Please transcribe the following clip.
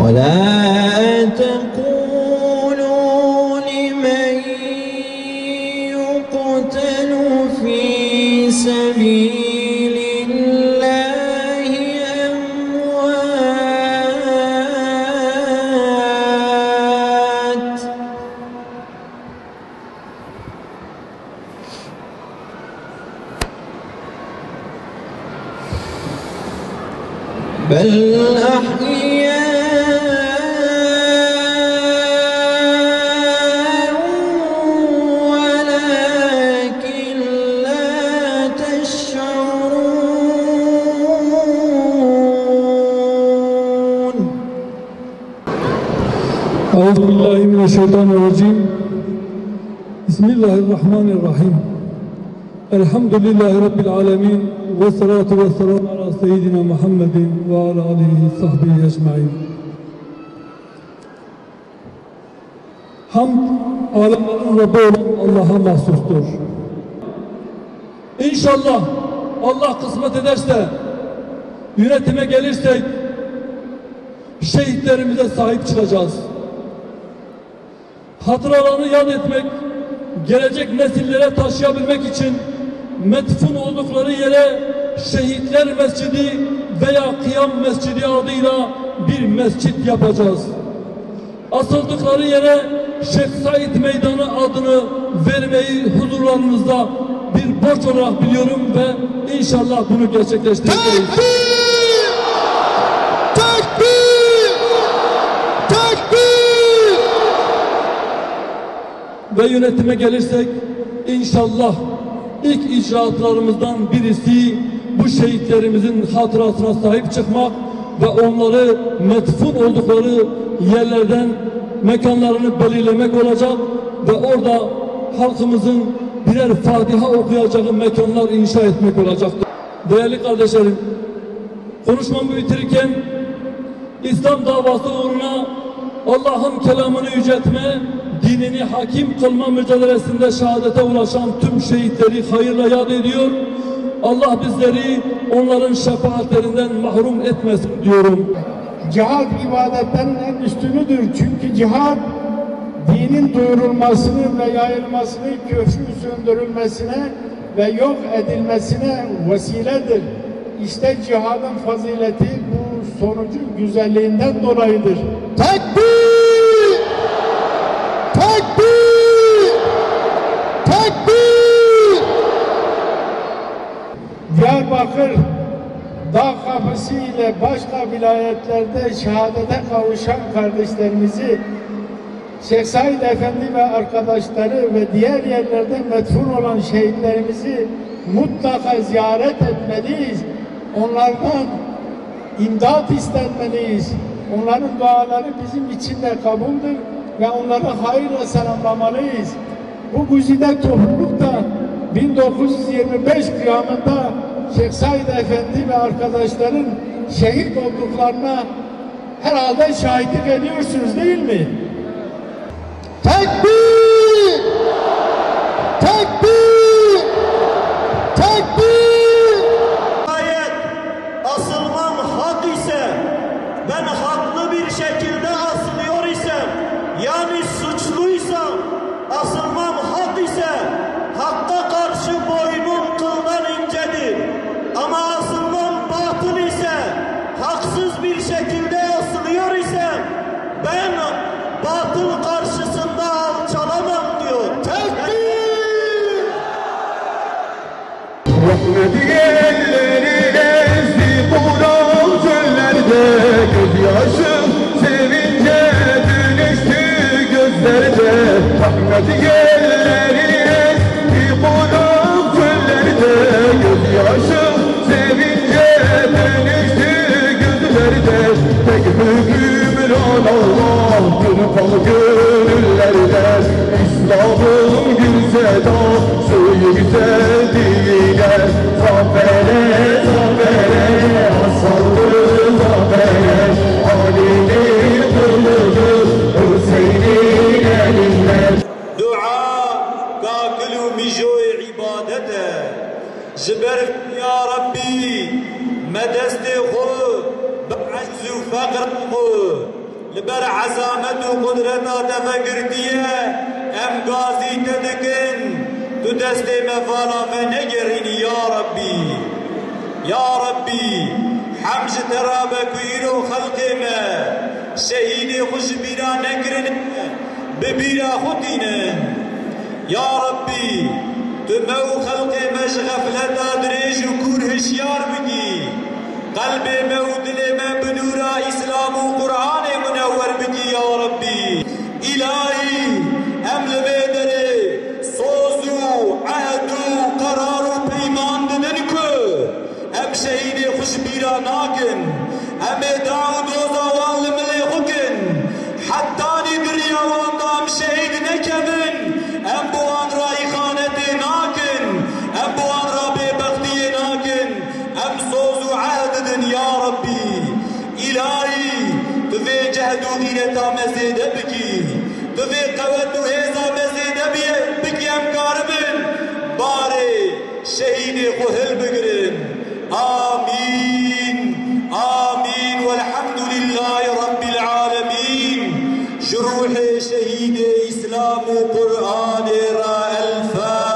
ولا تقولوا لمن يقتل في سبيل الله أموات بل أحياء ولكن لا تشعرون. أعوذ بالله من الشيطان الرجيم. بسم الله الرحمن الرحيم. الحمد لله رب العالمين والصلاة والسلام على سيدنا محمد وعلى آله وصحبه أجمعين. Hamd, alemlerin Rabbi olan Allah'a mahsustur. İnşallah Allah kısmet ederse, yönetime gelirsek, şehitlerimize sahip çıkacağız. Hatıralarını yad etmek, gelecek nesillere taşıyabilmek için metfun oldukları yere Şehitler Mescidi veya Kıyam Mescidi adıyla bir mescit yapacağız. Asıldıkları yere Şeyh Said Meydanı adını vermeyi huzurlarınızda bir borç olarak biliyorum ve inşallah bunu gerçekleştireceğiz. Tekbir! Tekbir! Tekbir! Ve yönetime gelirsek inşallah ilk icraatlarımızdan birisi bu şehitlerimizin hatırasına sahip çıkmak ve onları metfun oldukları yerlerden mekanlarını belirlemek olacak ve orada halkımızın birer Fatiha okuyacağı mekanlar inşa etmek olacaktır. Değerli kardeşlerim, konuşmamı bitirirken İslam davası uğruna Allah'ın kelamını yüceltme, dinini hakim kılma mücadelesinde şehadete ulaşan tüm şehitleri hayırla yad ediyor. Allah bizleri onların şefaatlerinden mahrum etmesin diyorum. Cihad ibadetlerin en üstünüdür. Çünkü cihad dinin duyurulmasını ve yayılmasını, küfrün söndürülmesine ve yok edilmesine vesiledir. İşte cihadın fazileti bu sonucun güzelliğinden dolayıdır. Tekbir! Tekbir! Tekbir! Diyarbakır dağ kapısı ile başka vilayetlerde şehadete kavuşan kardeşlerimizi Şeyh Said Efendi ve arkadaşları ve diğer yerlerde metfun olan şehitlerimizi mutlaka ziyaret etmeliyiz. Onlardan imdat istenmeliyiz. Onların duaları bizim için de kabuldür ve onları hayırla selamlamalıyız. Bu güzide topluluk da 1925 kıyamında Şeyh Said Efendi ve arkadaşların şehit olduklarına herhalde şahitlik ediyorsunuz değil mi? Tekbir! Tekbir! Tekbir! Ayet asılmam hak ise, ben haklı bir şekilde asılıyor isem, yani suçluysam, asılmam hak ise, hakka karşı boynum kıldan incedir. Ama asılmam batıl ise, haksız bir şekilde asılıyor isem, ben batıl karşısında alçalamam diyor. Tekbir! Rahmeti elleri ezdi buğral çöllerde, gözyaşım sevince dönüştü gözlerde. Rahmeti elleri ezdi buğral çöllerde, gözyaşım sevince dönüştü gözlerde. Tek hükümran Allah kırpal gönüllerde, İslam'ın gül sedası yükseldiğine, zafere zafere asallı zafere, Ali'nin kılıcı Hüseyin'in elinde. Dua kakulu mijoy ibadete, jiber ya Rabbi medeste khu, بعز فقر خو لبر عزامت وقدرت تفكرتيه ام غازي تدكن تدست مفالا فنجرين يا ربي يا ربي حمج ترابك ويرو خلق ما شهيدي خوش بيرا نكرن ببيرا خدينا يا ربي تمو خلق مش غفلة دريج وكور هشيار بكي قلبي مودل ما بنورا إسلام وقرآن منور بكي يا ربي إلهي أمل بيدري صوزو عهدو قرارو بيمان دنكو أم شهيدي خوش بيرا ناكن أم داود وزوال ملي خكن حتى ندريا واندام شهيد نكبن أم بوان رأي خانتي ناكن أم بوان ربي بختي ناكن أم صوزو عهد يا ربي إلهي تفي جهدو دينتا مزيد بكي تفي قوتو هيزا مزيد بكي أم كاربن باري شهيدي خوهل بقرن آمين آمين والحمد لله رب العالمين جروح شهيد إسلام قرآن را الفاتحة